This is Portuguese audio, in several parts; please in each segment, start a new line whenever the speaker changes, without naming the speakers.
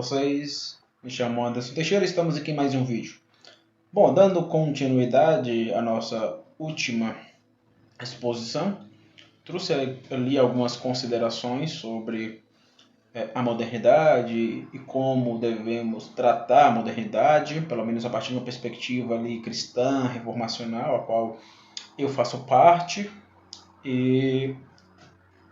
vocês? Me chamo Anderson Teixeira e estamos aqui em mais um vídeo. Bom, dando continuidade à nossa última exposição, trouxe ali algumas considerações sobre a modernidade e como devemos tratar a modernidade, pelo menos a partir de uma perspectiva ali cristã, reformacional, a qual eu faço parte, e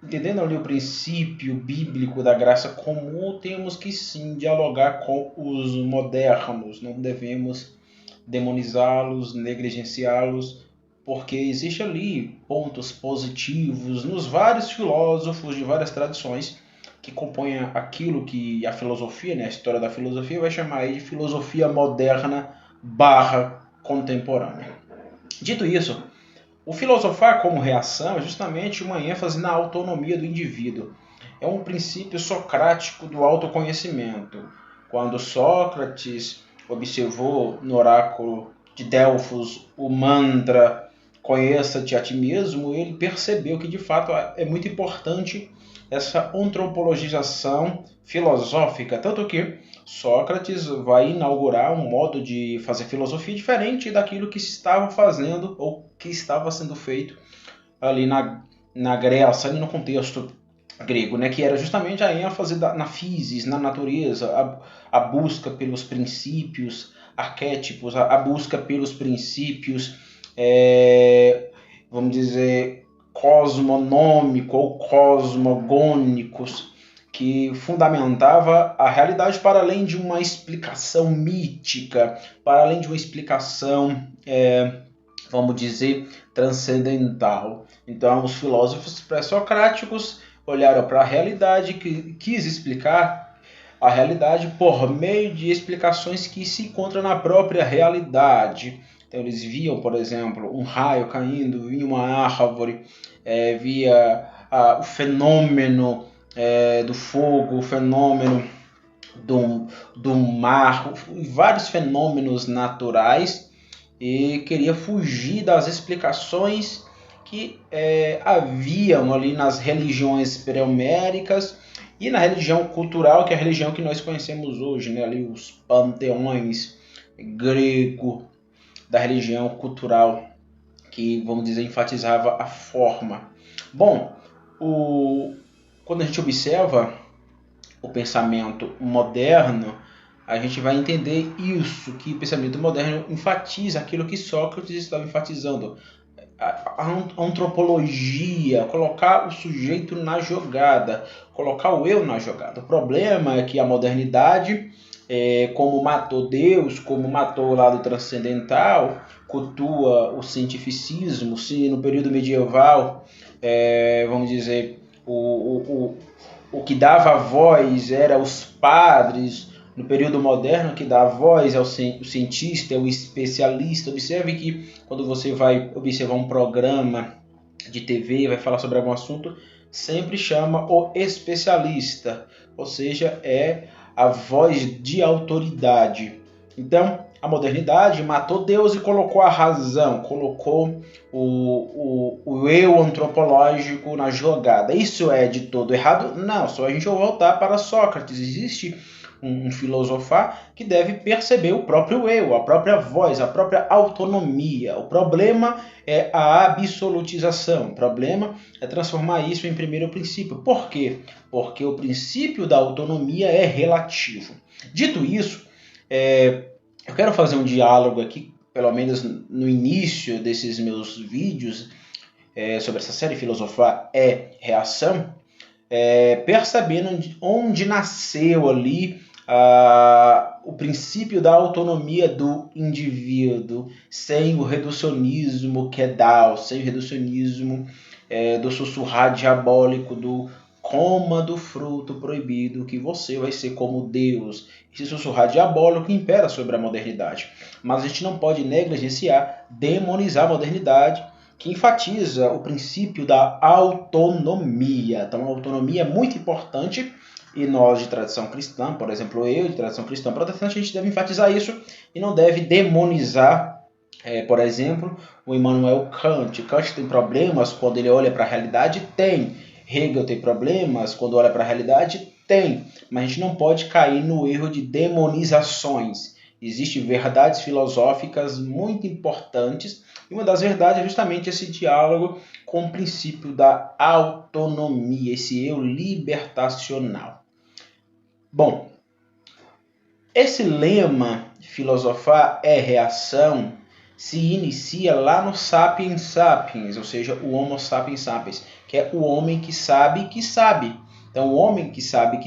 entendendo ali o princípio bíblico da graça comum, temos que sim dialogar com os modernos, não devemos demonizá-los, negligenciá-los, porque existe ali pontos positivos nos vários filósofos de várias tradições que compõem aquilo que a filosofia, a história da filosofia vai chamar aí de filosofia moderna / contemporânea. Dito isso, o filosofar como reação é justamente uma ênfase na autonomia do indivíduo. É um princípio socrático do autoconhecimento. Quando Sócrates observou no oráculo de Delfos o mantra "conheça-te a ti mesmo", ele percebeu que de fato é muito importante essa antropologização filosófica, tanto que Sócrates vai inaugurar um modo de fazer filosofia diferente daquilo que se estava fazendo ou que estava sendo feito ali na Grécia, ali no contexto grego, que era justamente a ênfase na physis, na natureza, a busca pelos princípios arquétipos, a busca pelos princípios, vamos dizer, cosmonômicos ou cosmogônicos, que fundamentava a realidade para além de uma explicação mítica, para além de uma explicação, vamos dizer, transcendental. Então, os filósofos pré-socráticos olharam para a realidade, que quis explicar a realidade por meio de explicações que se encontram na própria realidade. Então, eles viam, por exemplo, um raio caindo, via uma árvore, via o fenômeno do fogo, o fenômeno do mar, vários fenômenos naturais, e queria fugir das explicações que haviam ali nas religiões pré-homéricas e na religião cultural, que é a religião que nós conhecemos hoje, ali os panteões grego da religião cultural, que, vamos dizer, enfatizava a forma. Bom, quando a gente observa o pensamento moderno, a gente vai entender isso, que o pensamento moderno enfatiza aquilo que Sócrates estava enfatizando. A antropologia, colocar o sujeito na jogada, colocar o eu na jogada. O problema é que a modernidade, como matou Deus, como matou o lado transcendental, cultua o cientificismo. Se no período medieval, vamos dizer, o que dava voz era os padres, no período moderno, que dá voz ao cientista, ao especialista. Observe que quando você vai observar um programa de TV, vai falar sobre algum assunto, sempre chama o especialista, ou seja, é a voz de autoridade. Então, a modernidade matou Deus e colocou a razão, colocou o eu antropológico na jogada. Isso é de todo errado? Não, só a gente vai voltar para Sócrates. Existe um filosofar que deve perceber o próprio eu, a própria voz, a própria autonomia. O problema é a absolutização, o problema é transformar isso em primeiro princípio. Por quê? Porque o princípio da autonomia é relativo. Dito isso, eu quero fazer um diálogo aqui, pelo menos no início desses meus vídeos, sobre essa série Filosofar é Reação, percebendo onde nasceu ali o princípio da autonomia do indivíduo, sem o reducionismo quedal, sem o reducionismo do sussurrar diabólico do coma do fruto proibido, que você vai ser como Deus. Esse sussurrar diabólico impera sobre a modernidade. Mas a gente não pode negligenciar, demonizar a modernidade, que enfatiza o princípio da autonomia. Então, a autonomia é muito importante, e nós de tradição cristã, por exemplo, eu de tradição cristã protestante, a gente deve enfatizar isso e não deve demonizar, por exemplo, o Immanuel Kant. Kant tem problemas quando ele olha para a realidade? Tem. Hegel tem problemas quando olha para a realidade? Tem, mas a gente não pode cair no erro de demonizações. Existem verdades filosóficas muito importantes, e uma das verdades é justamente esse diálogo com o princípio da autonomia, esse eu libertacional. Bom, esse lema, filosofar é reação, se inicia lá no Sapiens Sapiens, ou seja, o Homo Sapiens Sapiens, que é o homem que sabe que sabe. Então, o homem que sabe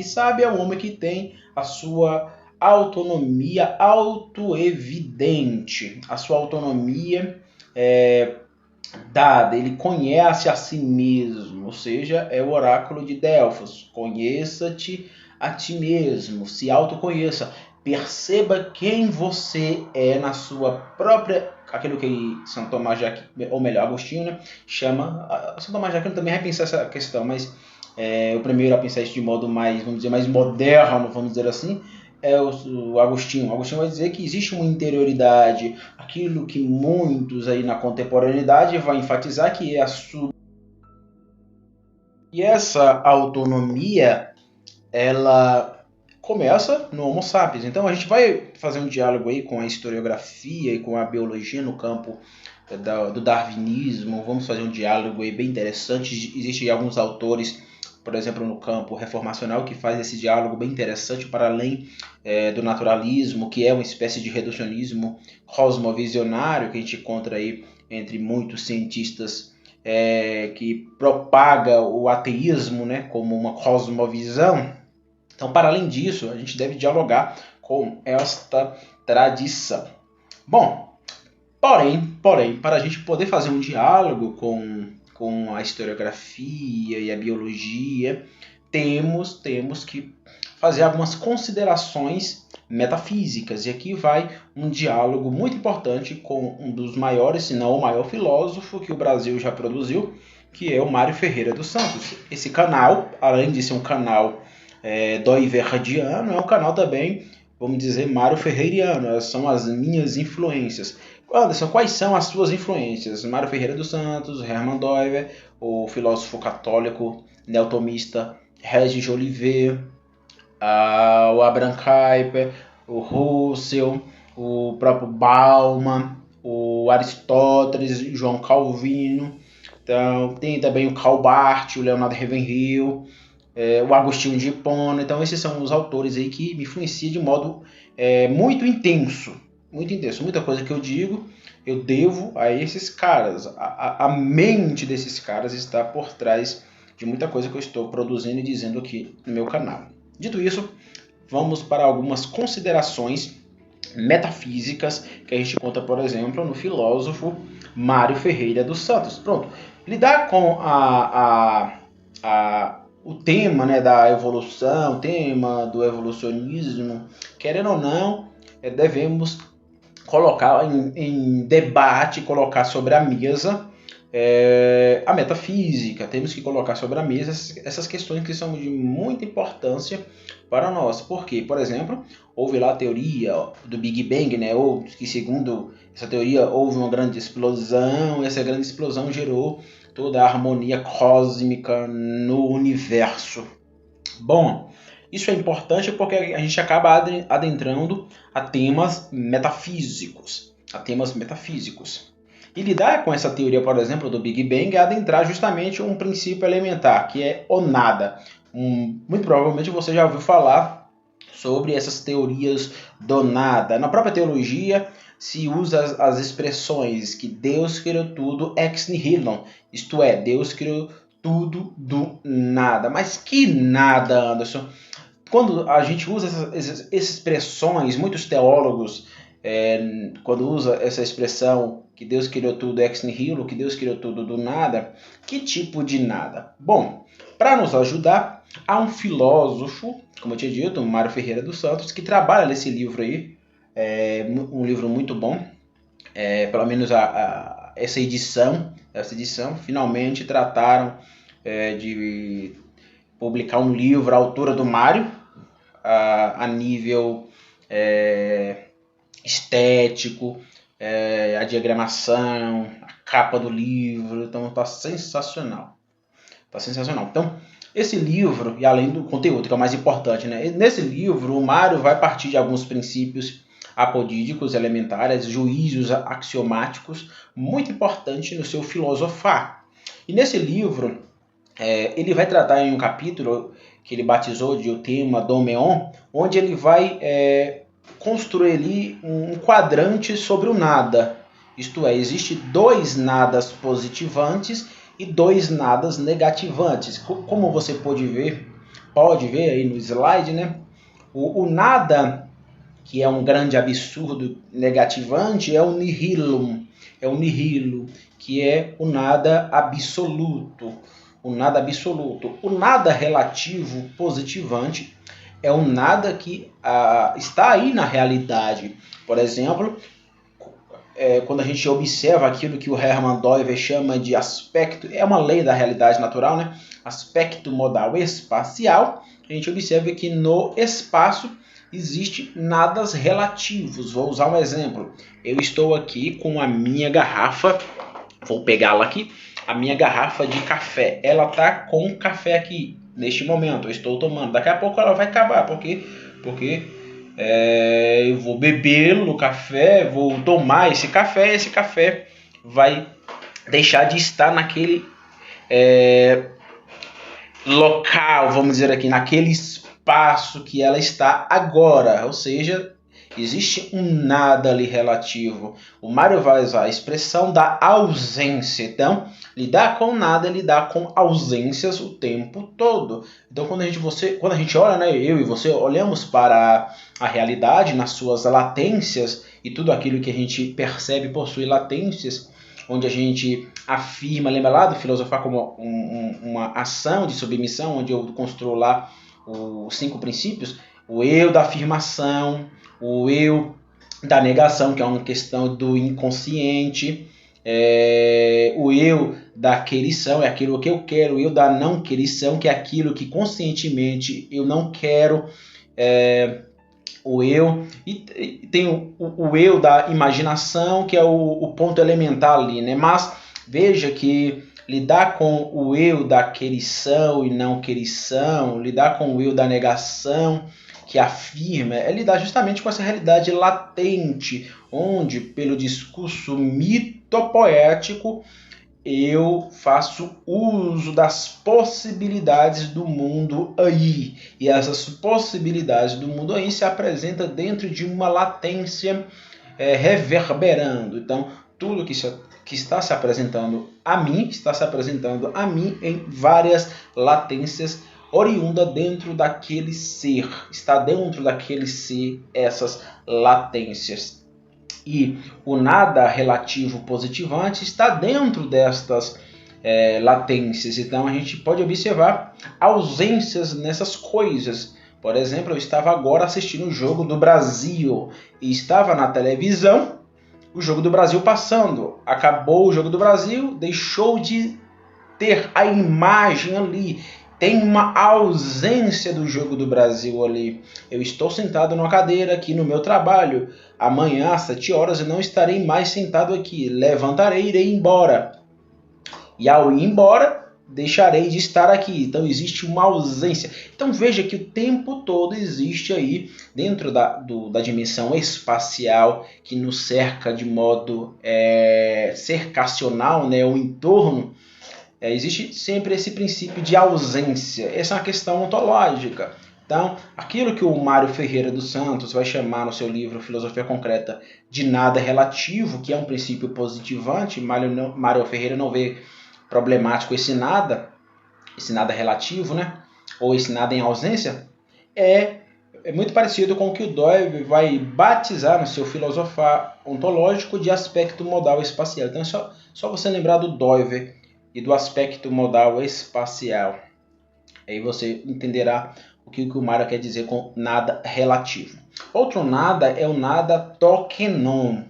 é o homem que tem a sua autonomia autoevidente, a sua autonomia dada, ele conhece a si mesmo, ou seja, é o oráculo de Delfos, conheça-te a ti mesmo, se autoconheça, perceba quem você é na sua própria, aquilo que São Tomás de Aquino, ou melhor, Agostinho, né, chama, São Tomás de Aquino também vai pensar essa questão, mas o primeiro a pensar isso de modo mais, vamos dizer, mais moderno, vamos dizer assim, é o Agostinho. O Agostinho vai dizer que existe uma interioridade, aquilo que muitos aí na contemporaneidade vão enfatizar, que é a sua. E essa autonomia, ela começa no Homo sapiens. Então a gente vai fazer um diálogo aí com a historiografia e com a biologia no campo do darwinismo. Vamos fazer um diálogo aí bem interessante. Existem alguns autores, por exemplo, no campo reformacional, que faz esse diálogo bem interessante para além do naturalismo, que é uma espécie de reducionismo cosmovisionário que a gente encontra aí entre muitos cientistas que propaga o ateísmo, né, como uma cosmovisão. Então, para além disso, a gente deve dialogar com esta tradição. Bom, porém, para a gente poder fazer um diálogo com a historiografia e a biologia, temos que fazer algumas considerações metafísicas. E aqui vai um diálogo muito importante com um dos maiores, se não o maior filósofo que o Brasil já produziu, que é o Mário Ferreira dos Santos. Esse canal, além de ser um canal doiverdiano, é um canal também, vamos dizer, Mário Ferreiriano. São as minhas influências. Anderson, quais são as suas influências? Mário Ferreira dos Santos, Hermann Doiver, o filósofo católico neotomista Regis Jolivet, o Abraham Kuyper, o Russell, o próprio Bauman, o Aristóteles, João Calvino. Então, tem também o Karl Barth, o Leonardo Ravenhill, o Agostinho de Hipona. Então, esses são os autores aí que me influenciam de modo muito intenso. Muito intenso. Muita coisa que eu digo, eu devo a esses caras. A mente desses caras está por trás de muita coisa que eu estou produzindo e dizendo aqui no meu canal. Dito isso, vamos para algumas considerações metafísicas que a gente conta, por exemplo, no filósofo Mário Ferreira dos Santos. Pronto. Lidar com o tema, né, da evolução, o tema do evolucionismo, querendo ou não, devemos colocar em debate, colocar sobre a mesa a metafísica. Temos que colocar sobre a mesa essas questões que são de muita importância para nós. Porque, por exemplo, houve lá a teoria do Big Bang, né? Ou que segundo essa teoria houve uma grande explosão, e essa grande explosão gerou toda a harmonia cósmica no universo. Bom, isso é importante porque a gente acaba adentrando a temas metafísicos. E lidar com essa teoria, por exemplo, do Big Bang é adentrar justamente um princípio elementar, que é o nada. Muito provavelmente você já ouviu falar sobre essas teorias do nada. Na própria teologia se usa as expressões que Deus criou tudo ex nihilo, isto é, Deus criou tudo do nada. Mas que nada, Anderson? Quando a gente usa essas expressões, muitos teólogos, quando usa essa expressão que Deus criou tudo ex nihilo, que Deus criou tudo do nada, que tipo de nada? Bom, para nos ajudar, há um filósofo, como eu tinha dito, Mário Ferreira dos Santos, que trabalha nesse livro aí, um livro muito bom, pelo menos essa edição, finalmente trataram de publicar um livro à altura do Mário, a nível estético, a diagramação, a capa do livro, então está sensacional. Tá sensacional. Então, esse livro, e além do conteúdo, que é o mais importante, né? Nesse livro, o Mário vai partir de alguns princípios apodídicos, elementares, juízos axiomáticos, muito importante no seu filosofar. E nesse livro, ele vai tratar em um capítulo que ele batizou de o tema Domeon, onde ele vai construir ali um quadrante sobre o nada. Isto é, existe 2 nadas positivantes e 2 nadas negativantes. Como você pode ver aí no slide, né? O nada, que é um grande absurdo negativante, é o nihilum, que é o nada absoluto. O nada absoluto. O nada relativo positivante é um nada que está aí na realidade. Por exemplo, quando a gente observa aquilo que o Hermann Doiver chama de aspecto, é uma lei da realidade natural, né? Aspecto modal espacial, a gente observa que no espaço existe nadas relativos. Vou usar um exemplo. Eu estou aqui com a minha garrafa, vou pegá-la aqui, a minha garrafa de café. Ela está com café aqui, neste momento, eu estou tomando. Daqui a pouco ela vai acabar, porque eu vou beber no café, vou tomar esse café vai deixar de estar naquele local, vamos dizer aqui, naquele espaço que ela está agora, ou seja, existe um nada ali relativo. O Mário vai usar a expressão da ausência. Então, lidar com nada é lidar com ausências o tempo todo. Então, quando a gente olha, né, eu e você olhamos para a realidade nas suas latências, e tudo aquilo que a gente percebe possui latências, onde a gente afirma, lembra lá do filosofar como uma ação de submissão, onde eu construo lá os 5 princípios, o eu da afirmação, o eu da negação, que é uma questão do inconsciente, o eu da querição, é aquilo que eu quero, o eu da não querição, que é aquilo que conscientemente eu não quero, o eu, e tem o eu da imaginação, que é o ponto elementar ali, né? Mas veja que lidar com o eu da querição e não querição, lidar com o eu da negação, que afirma, é lidar justamente com essa realidade latente, onde, pelo discurso mitopoético, eu faço uso das possibilidades do mundo aí. E essas possibilidades do mundo aí se apresentam dentro de uma latência reverberando. Então, tudo que está se apresentando a mim, em várias latências oriunda dentro daquele ser. Está dentro daquele ser essas latências. E o nada relativo positivante está dentro destas latências. Então a gente pode observar ausências nessas coisas. Por exemplo, eu estava agora assistindo o jogo do Brasil e estava na televisão o jogo do Brasil passando. Acabou o jogo do Brasil, deixou de ter a imagem ali. Tem uma ausência do jogo do Brasil ali. Eu estou sentado numa cadeira aqui no meu trabalho. Amanhã, às 7 horas, eu não estarei mais sentado aqui. Levantarei e irei embora. E ao ir embora, deixarei de estar aqui. Então, existe uma ausência. Então, veja que o tempo todo existe aí, dentro da dimensão espacial, que nos cerca de modo cercacional, né, o entorno, existe sempre esse princípio de ausência. Essa é uma questão ontológica. Então, aquilo que o Mário Ferreira dos Santos vai chamar no seu livro Filosofia Concreta de nada relativo, que é um princípio positivante, Mário Ferreira não vê problemático esse nada relativo, né? Ou esse nada em ausência, é muito parecido com o que o Doiver vai batizar no seu filosofar ontológico de aspecto modal espacial. Então, é só você lembrar do Doiver e do aspecto modal espacial. Aí você entenderá o que o Mário quer dizer com nada relativo. Outro nada é o nada tokenon.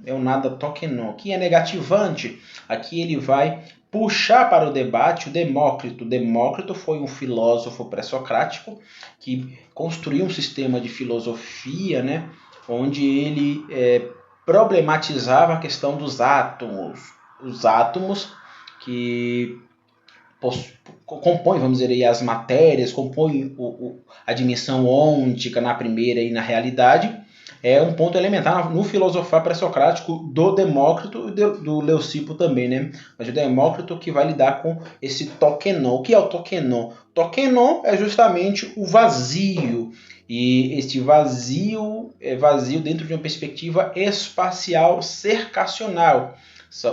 Que é negativante. Aqui ele vai puxar para o debate o Demócrito. Demócrito foi um filósofo pré-socrático que construiu um sistema de filosofia, né, onde ele problematizava a questão dos átomos. Os átomos que compõe, vamos dizer aí, as matérias, compõe a dimensão ôntica na primeira e na realidade, é um ponto elementar no filosofar pré-socrático do Demócrito e do Leucipo também, né? Mas o Demócrito que vai lidar com esse tokenon. O que é o tokenon? Tokenon é justamente o vazio, e este vazio é vazio dentro de uma perspectiva espacial cercacional,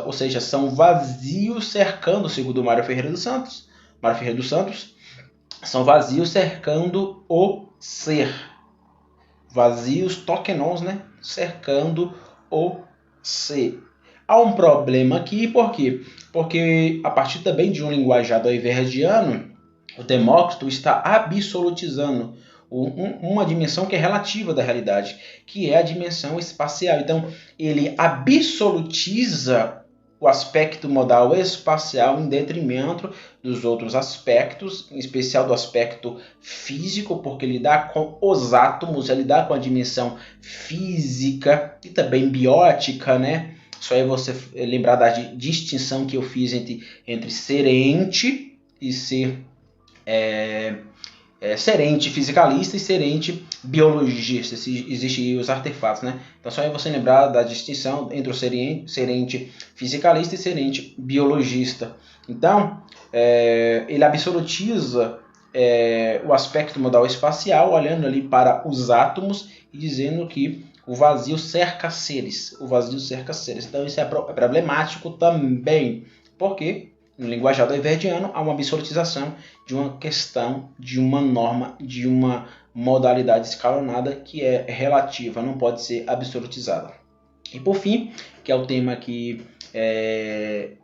ou seja, são vazios cercando, segundo Mário Ferreira dos Santos, são vazios cercando o ser. Vazios, tokenons, né? Cercando o ser. Há um problema aqui, por quê? Porque a partir também de um linguajar doiverdiano, o Demócrito está absolutizando uma dimensão que é relativa da realidade, que é a dimensão espacial. Então, ele absolutiza o aspecto modal espacial em detrimento dos outros aspectos, em especial do aspecto físico, porque ele dá com os átomos, ele dá com a dimensão física e também biótica, né? Só aí você lembrar da distinção que eu fiz entre ser ente e ser serente fisicalista e serente biologista, se existe os artefatos, né? Então só é você lembrar da distinção entre o serente fisicalista e serente biologista. Então, ele absolutiza o aspecto modal espacial, olhando ali para os átomos e dizendo que o vazio cerca seres. Então isso é problemático também. Por quê? No linguajar doiverdiano, há uma absolutização de uma questão, de uma norma, de uma modalidade escalonada que é relativa, não pode ser absolutizada. E por fim, que é o tema que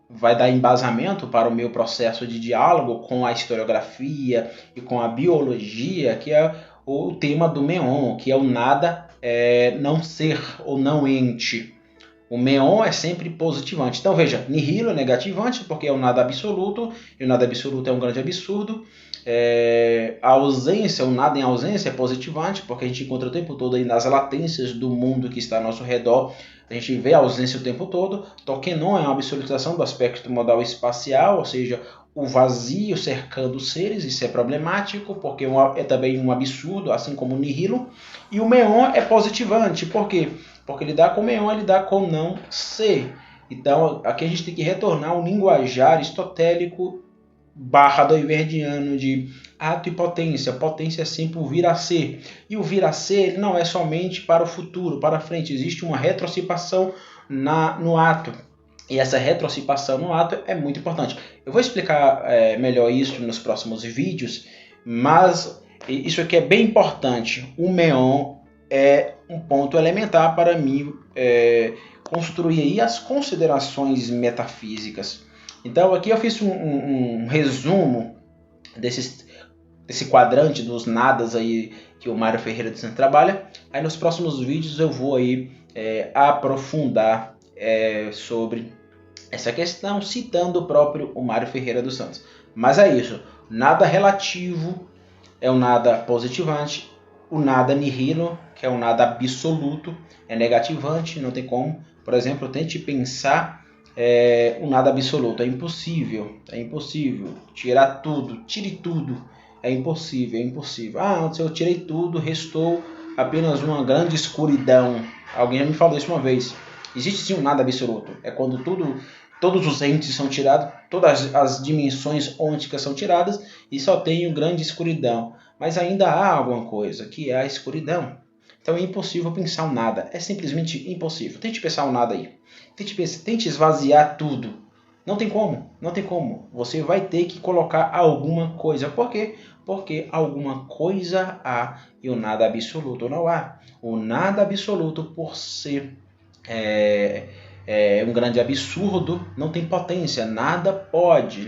vai dar embasamento para o meu processo de diálogo com a historiografia e com a biologia, que é o tema do meon, que é o nada não ser ou não ente. O meon é sempre positivante. Então veja, nihilo é negativante porque é o nada absoluto, e o nada absoluto é um grande absurdo. A ausência, o nada em ausência é positivante, porque a gente encontra o tempo todo aí nas latências do mundo que está ao nosso redor, a gente vê a ausência o tempo todo. Tokenon é uma absolutização do aspecto modal espacial, ou seja, o vazio cercando os seres, isso é problemático, porque é também um absurdo, assim como o nihilo. E o meon é positivante, por quê? Porque ele dá com meon, ele dá com não ser. Então, aqui a gente tem que retornar ao linguajar aristotélico / doiverdiano de ato e potência. Potência é sempre o vir a ser. E o vir a ser ele não é somente para o futuro, para frente. Existe uma retrocipação no ato. E essa retrocipação no ato é muito importante. Eu vou explicar melhor isso nos próximos vídeos, mas isso aqui é bem importante. O meon é um ponto elementar para mim construir aí as considerações metafísicas. Então aqui eu fiz um resumo desse quadrante dos nadas aí que o Mário Ferreira dos Santos trabalha. Aí nos próximos vídeos eu vou aí aprofundar sobre essa questão, citando o próprio Mário Ferreira dos Santos. Mas é isso, nada relativo é um nada positivante, o nada nihilo, que é um nada absoluto, é negativante, não tem como. Por exemplo, tente pensar um nada absoluto, é impossível. Tirar tudo, tire tudo, é impossível. Ah, se eu tirei tudo, restou apenas uma grande escuridão. Alguém já me falou isso uma vez. Existe sim um nada absoluto, é quando todos os entes são tirados, todas as dimensões ônticas são tiradas e só tem uma grande escuridão. Mas ainda há alguma coisa, que é a escuridão. Então é impossível pensar um nada, é simplesmente impossível. Tente pensar um nada aí. Tente esvaziar tudo. Não tem como. Você vai ter que colocar alguma coisa. Por quê? Porque alguma coisa há e o nada absoluto não há. O nada absoluto, por ser um grande absurdo, não tem potência. Nada pode,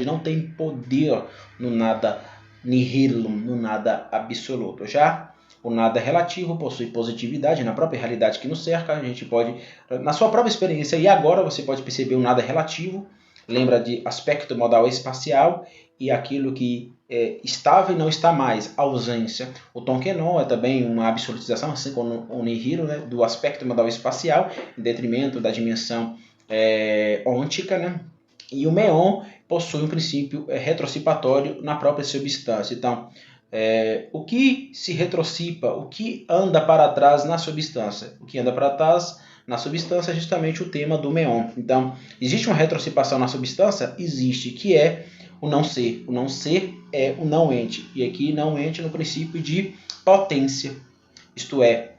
não tem poder no nada nihilum, no nada absoluto. Já o nada relativo possui positividade na própria realidade que nos cerca. A gente pode, na sua própria experiência, e agora você pode perceber o nada relativo. Lembra de aspecto modal espacial e aquilo que estava e não está mais, ausência. O tokenon é também uma absolutização, assim como o nihilo, né, do aspecto modal espacial, em detrimento da dimensão ôntica, né? E o meon possui um princípio retrocipatório na própria substância. Então, o que se retrocipa, o que anda para trás na substância? O que anda para trás na substância é justamente o tema do meon. Então, existe uma retrocipação na substância? Existe, que é o não ser. O não ser é o não ente. E aqui não ente no princípio de potência. Isto é,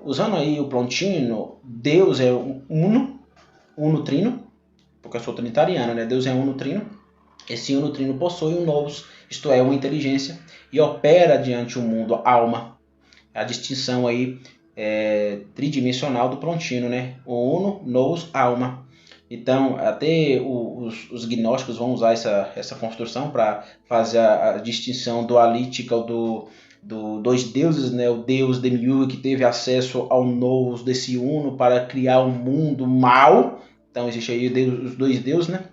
usando aí o Plontino, Deus é uno trino, porque eu sou trinitariano, né? Deus é uno trino. Esse uno trino possui um nous, isto é, uma inteligência, e opera diante o mundo, alma. A distinção aí tridimensional do Plontino, né? O uno, nous, alma. Então, até os gnósticos vão usar essa construção para fazer a distinção dualítica do dois deuses, né? O deus Demiurgo, que teve acesso ao nous desse uno para criar um mundo mal. Então, existe aí os dois deuses, né?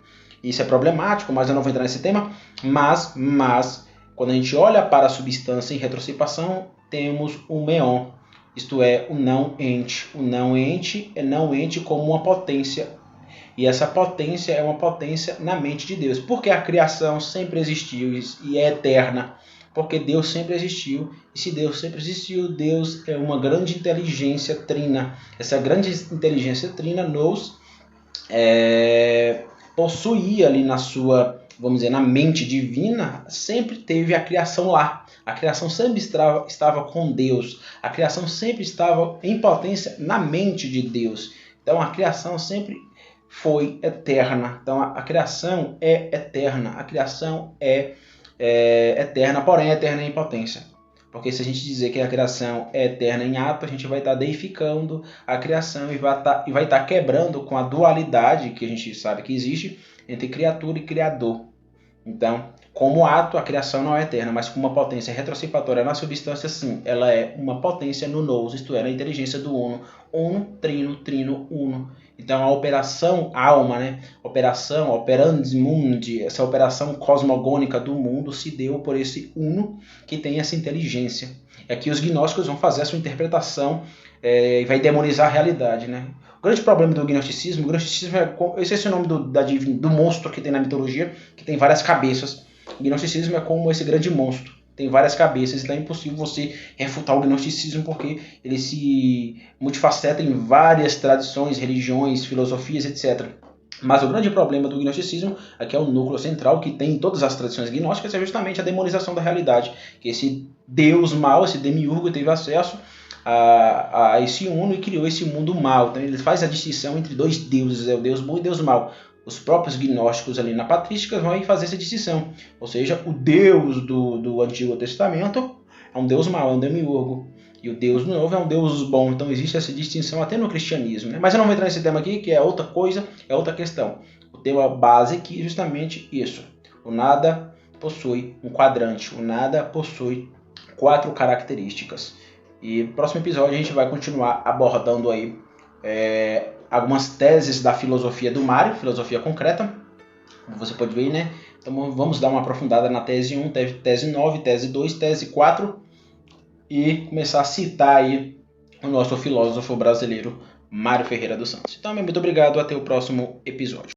Isso é problemático, mas eu não vou entrar nesse tema. Mas quando a gente olha para a substância em retrocipação, temos o meon, isto é, o não ente. O não ente é não ente como uma potência. E essa potência é uma potência na mente de Deus. Porque a criação sempre existiu e é eterna. Porque Deus sempre existiu. E se Deus sempre existiu, Deus é uma grande inteligência trina. Essa grande inteligência trina nos possuía ali na sua, vamos dizer, na mente divina, sempre teve a criação lá. A criação sempre estava com Deus. A criação sempre estava em potência na mente de Deus. Então a criação sempre foi eterna. Então a criação é eterna. A criação é eterna, porém eterna em potência. Porque se a gente dizer que a criação é eterna em ato, a gente vai estar deificando a criação e vai estar quebrando com a dualidade que a gente sabe que existe entre criatura e criador. Então, como ato, a criação não é eterna, mas com uma potência retrocipatória na substância, sim, ela é uma potência no nous, isto é, na inteligência do uno. Uno, trino, trino, uno. Então, a operação alma, né? Operação, operandis mundi, essa operação cosmogônica do mundo se deu por esse uno que tem essa inteligência. E aqui os gnósticos vão fazer a sua interpretação e vai demonizar a realidade, né? O grande problema do gnosticismo é, esse é o nome do monstro que tem na mitologia, que tem várias cabeças. O gnosticismo é como esse grande monstro, tem várias cabeças, então é impossível você refutar o gnosticismo porque ele se multifaceta em várias tradições, religiões, filosofias, etc. Mas o grande problema do gnosticismo, que é o núcleo central que tem em todas as tradições gnósticas, é justamente a demonização da realidade, que esse Deus mau, esse demiurgo, teve acesso a esse uno e criou esse mundo mal. Então ele faz a distinção entre dois deuses, o Deus bom e Deus mau. Os próprios gnósticos ali na patrística vão fazer essa distinção. Ou seja, o Deus do Antigo Testamento é um Deus mau, é um demiurgo. E o Deus novo é um Deus bom. Então existe essa distinção até no cristianismo, né? Mas eu não vou entrar nesse tema aqui, que é outra coisa, é outra questão. O tema base aqui é justamente isso. O nada possui um quadrante. O nada possui 4 características. E no próximo episódio a gente vai continuar abordando aí algumas teses da filosofia do Mário, filosofia concreta, como você pode ver, né? Então vamos dar uma aprofundada na tese 1, tese 9, tese 2, tese 4 e começar a citar aí o nosso filósofo brasileiro Mário Ferreira dos Santos. Então, muito obrigado, até o próximo episódio.